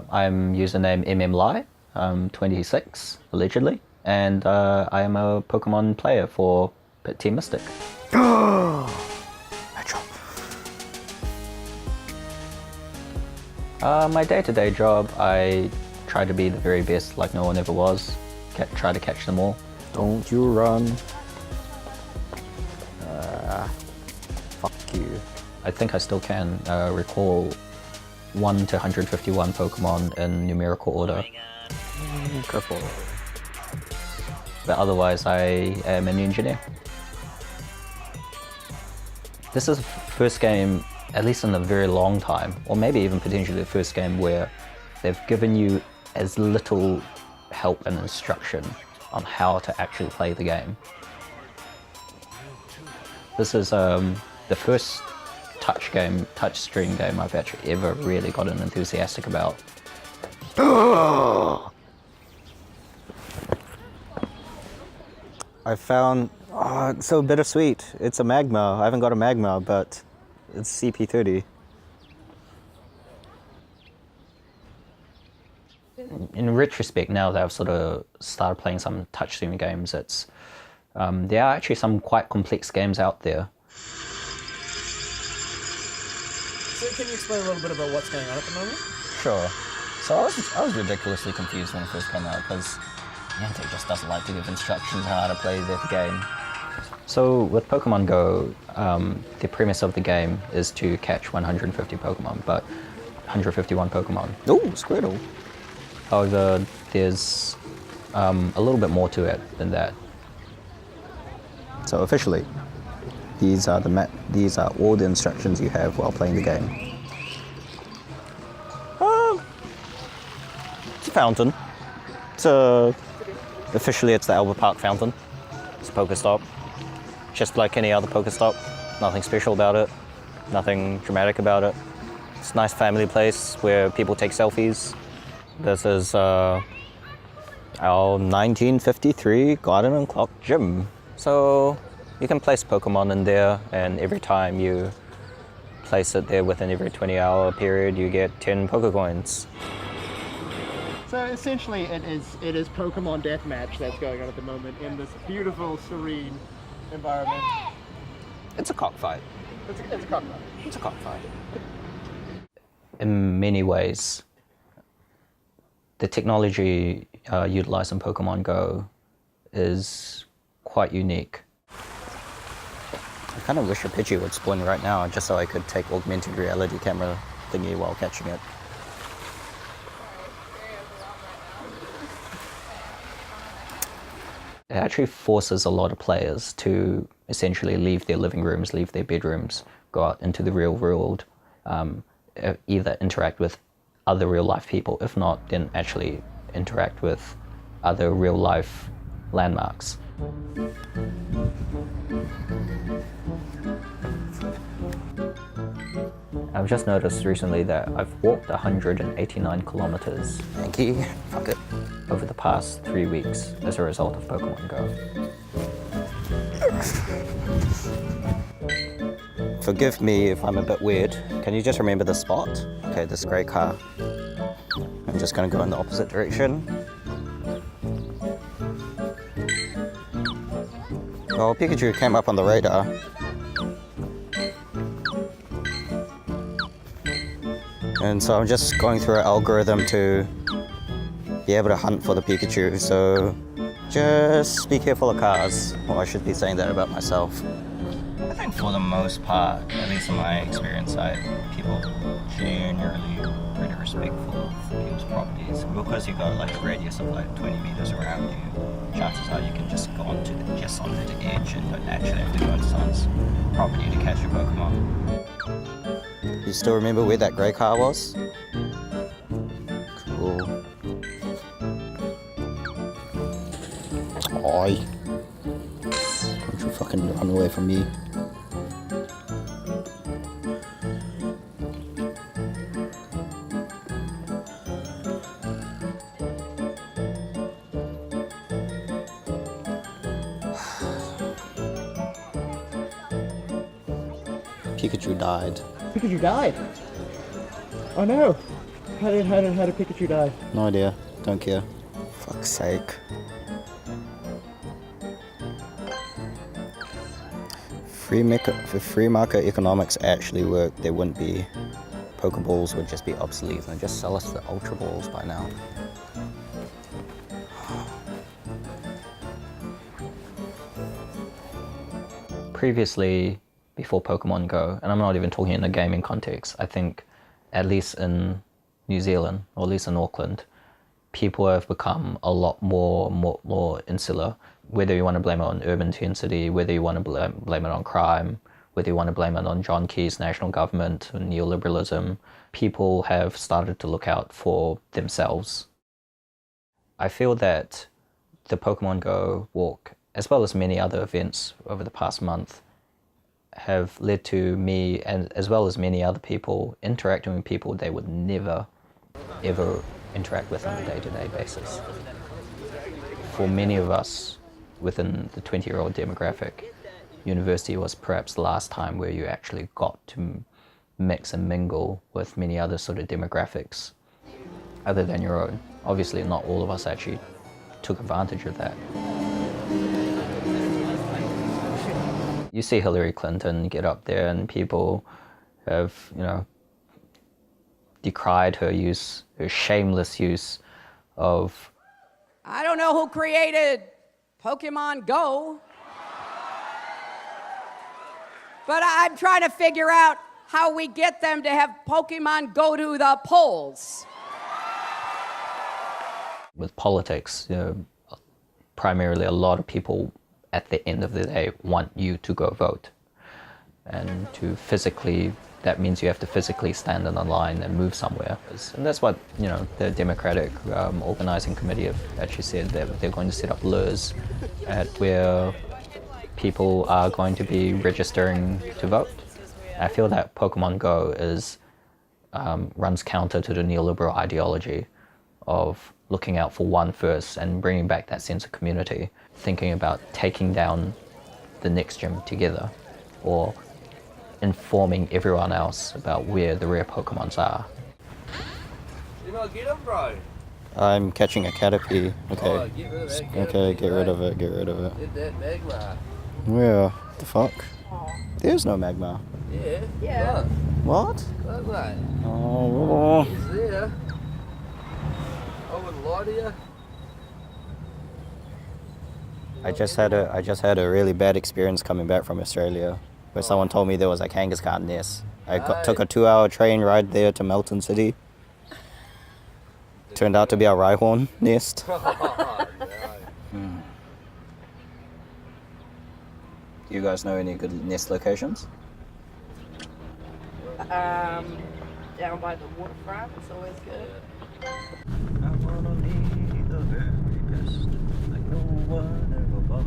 I'm username mmli. I'm 26, allegedly, and I am a Pokemon player for Team Mystic. My day-to-day job, I try to be the very best like no one ever was. Try to catch them all. Don't you run. Fuck you. I think I still can recall 1 to 151 Pokemon in numerical order. Careful. But otherwise, I am an engineer. This is the first game, at least in a very long time, or maybe even potentially the first game where they've given you as little help and instruction on how to actually play the game. This is the first touchscreen game I've actually ever really gotten enthusiastic about. I found, it's so bittersweet. It's a Magma. I haven't got a Magma, but it's CP30. In retrospect, now that I've sort of started playing some touchscreen games, it's there are actually some quite complex games out there. So can you explain a little bit about what's going on at the moment? Sure. So I was ridiculously confused when it first came out because Niantic just doesn't like to give instructions on how to play their game. So with Pokemon Go, the premise of the game is to catch 150 Pokemon, but 151 Pokemon. Oh, Squirtle. However, there's a little bit more to it than that. So officially, these are all the instructions you have while playing the game. It's a fountain. Officially, it's the Albert Park fountain. It's a Pokestop. Just like any other Pokestop. Nothing special about it. Nothing dramatic about it. It's a nice family place where people take selfies. This is our 1953 Garden and Clock Gym. So you can place Pokemon in there, and every time you place it there within every 20-hour period, you get 10 Pokecoins. So essentially it is Pokemon Deathmatch that's going on at the moment in this beautiful, serene environment. It's a cockfight. It's a cockfight. It's a cockfight. In many ways, the technology utilized in Pokemon Go is quite unique. I kind of wish a Pidgey would spawn right now just so I could take augmented reality camera thingy while catching it. It actually forces a lot of players to essentially leave their living rooms, leave their bedrooms, go out into the real world, either interact with other real life people, if not, then actually interact with other real life landmarks. I've just noticed recently that I've walked 189 kilometers. Thank you. Fuck it. Over the past 3 weeks as a result of Pokemon Go. Forgive me if I'm a bit weird. Can you just remember the spot? Okay, this grey car. I'm just gonna go in the opposite direction. Well, Pikachu came up on the radar. And so I'm just going through an algorithm to be able to hunt for the Pikachu, so just be careful of cars. Well, I should be saying that about myself. I think for the most part, at least in my experience, people generally pretty respectful of people's properties. Because you've got like a radius of like 20 meters around you, chances are you can just go onto the edge and don't actually have to go into someone's property to catch your Pokemon. You still remember where that grey car was? Cool. Oi. Don't you fucking run away from me. Pikachu died. Pikachu died. Oh no. How did Pikachu die? No idea. Don't care. Fuck's sake. If free market economics actually worked, there wouldn't be Pokeballs would just be obsolete and just sell us the Ultra Balls by now. Previously, before Pokemon Go, and I'm not even talking in a gaming context, I think at least in New Zealand, or at least in Auckland, people have become a lot more insular. Whether you want to blame it on urban density, whether you want to blame it on crime, whether you want to blame it on John Key's national government and neoliberalism, people have started to look out for themselves. I feel that the Pokemon Go walk, as well as many other events over the past month, have led to me, and as well as many other people, interacting with people they would never, ever interact with on a day-to-day basis. For many of us within the 20-year-old demographic, university was perhaps the last time where you actually got to mix and mingle with many other sort of demographics other than your own. Obviously, not all of us actually took advantage of that. You see Hillary Clinton get up there and people have, decried her shameless use of... I don't know who created Pokemon Go, but I'm trying to figure out how we get them to have Pokemon go to the polls. With politics, primarily a lot of people at the end of the day want you to go vote. And that means you have to physically stand in a line and move somewhere. And that's what, the Democratic Organizing Committee have actually said, that they're going to set up lures at where people are going to be registering to vote. I feel that Pokemon Go runs counter to the neoliberal ideology of looking out for one first and bringing back that sense of community, thinking about taking down the next gym together, or informing everyone else about where the rare Pokemons are. You know, get them, bro. I'm catching a Caterpie. Okay. Oh, get rid of that Caterpie, Okay, get rid mate. of it, get rid of it. Get that magma. Where the fuck? There's no magma. Yeah. Yeah. What? Look, mate. Oh. It's there. I wouldn't lie to you. I just had a really bad experience coming back from Australia, where someone told me there was a Kangaskhan nest. Took a 2-hour train ride there to Melton City. Turned out to be a Rhyhorn nest. Oh, no. Do you guys know any good nest locations? Down by the waterfront, it's always good. I wanna be the very best, like no one ever was.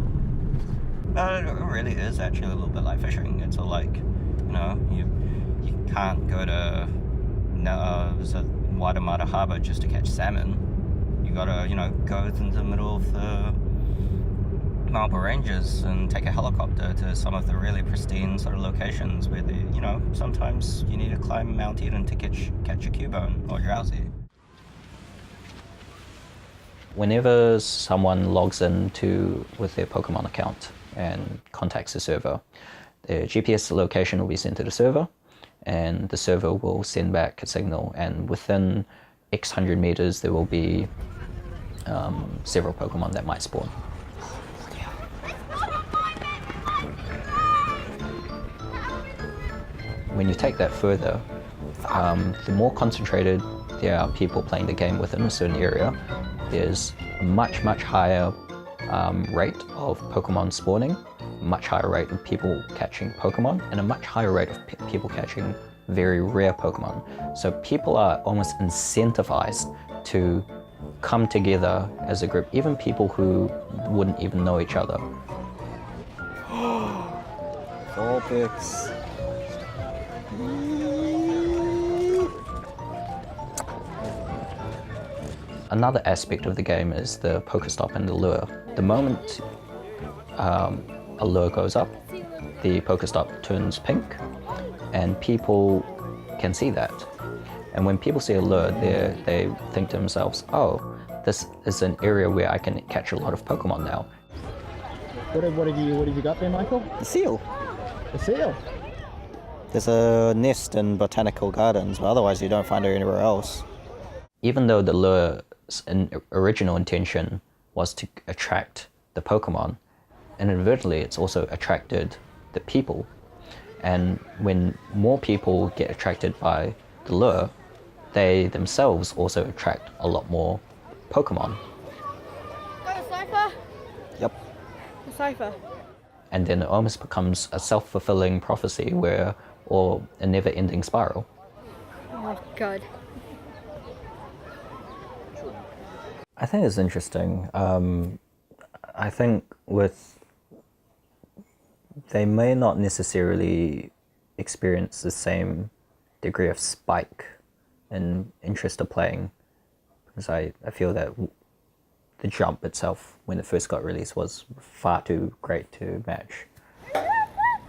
It really is actually a little bit like fishing. It's all like, you can't go to Waitemata Harbour just to catch salmon. You gotta, go into the middle of the Marlborough Ranges and take a helicopter to some of the really pristine sort of locations where sometimes you need to climb Mount Eden to catch a cubone or drowsy. Whenever someone logs in with their Pokemon account and contacts the server, their GPS location will be sent to the server, and the server will send back a signal, and within X hundred meters there will be several Pokemon that might spawn. When you take that further, the more concentrated there are people playing the game within a certain area, there's a much higher rate of Pokemon spawning, a much higher rate of people catching Pokemon, and a much higher rate of people catching very rare Pokemon. So people are almost incentivized to come together as a group, even people who wouldn't even know each other. Vulpix. Another aspect of the game is the Pokestop and the lure. The moment a lure goes up, the Pokestop turns pink, and people can see that. And when people see a lure, they think to themselves, oh, this is an area where I can catch a lot of Pokemon now. What have you got there, Michael? The seal. A seal. There's a nest in botanical gardens, but otherwise you don't find it anywhere else. Even though the lure's original intention was to attract the Pokemon, inadvertently it's also attracted the people. And when more people get attracted by the lure, they themselves also attract a lot more Pokemon. Got a cipher? Yep. A cipher. And then it almost becomes a self-fulfilling prophecy or a never-ending spiral. Oh, God. I think it's interesting. I think they may not necessarily experience the same degree of spike in interest of playing, because I feel that the jump itself, when it first got released, was far too great to match.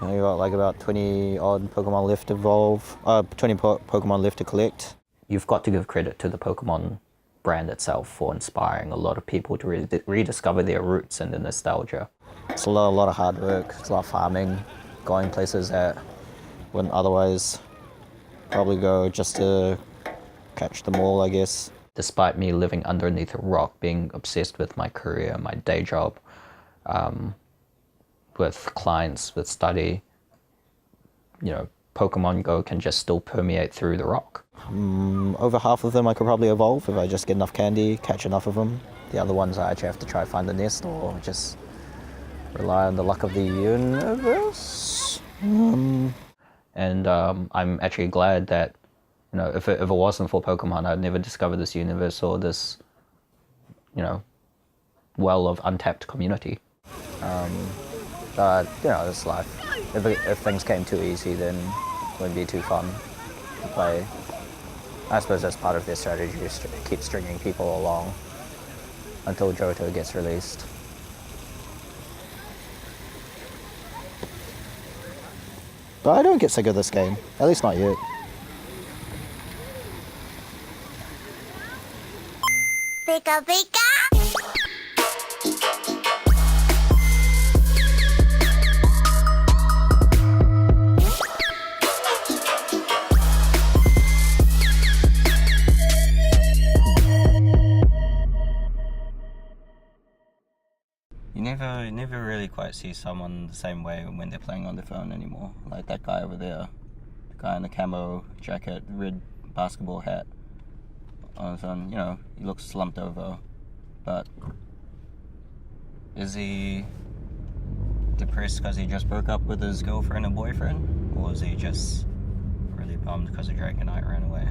You got like about 20 odd Pokemon left to evolve, 20 Pokemon left to collect. You've got to give credit to the Pokemon brand itself for inspiring a lot of people to rediscover their roots and the nostalgia. It's a lot of hard work, it's a lot of farming, going places that wouldn't otherwise probably go just to catch them all, I guess. Despite me living underneath a rock, being obsessed with my career, my day job, with clients, with study, Pokemon Go can just still permeate through the rock. Over half of them I could probably evolve if I just get enough candy, catch enough of them. The other ones I actually have to try find the nest or just rely on the luck of the universe. And I'm actually glad that, if it wasn't for Pokemon, I'd never discover this universe or this, well of untapped community. But, it's life. If things came too easy, then it wouldn't be too fun to play. I suppose that's part of their strategy, is to keep stringing people along until Johto gets released. But I don't get sick of this game, at least not yet. Pika Pika! You never really quite see someone the same way when they're playing on their phone anymore. Like that guy over there, the guy in the camo jacket, red basketball hat on his phone. He looks slumped over, but is he depressed because he just broke up with his girlfriend and boyfriend, or is he just really bummed because the Dragonite ran away?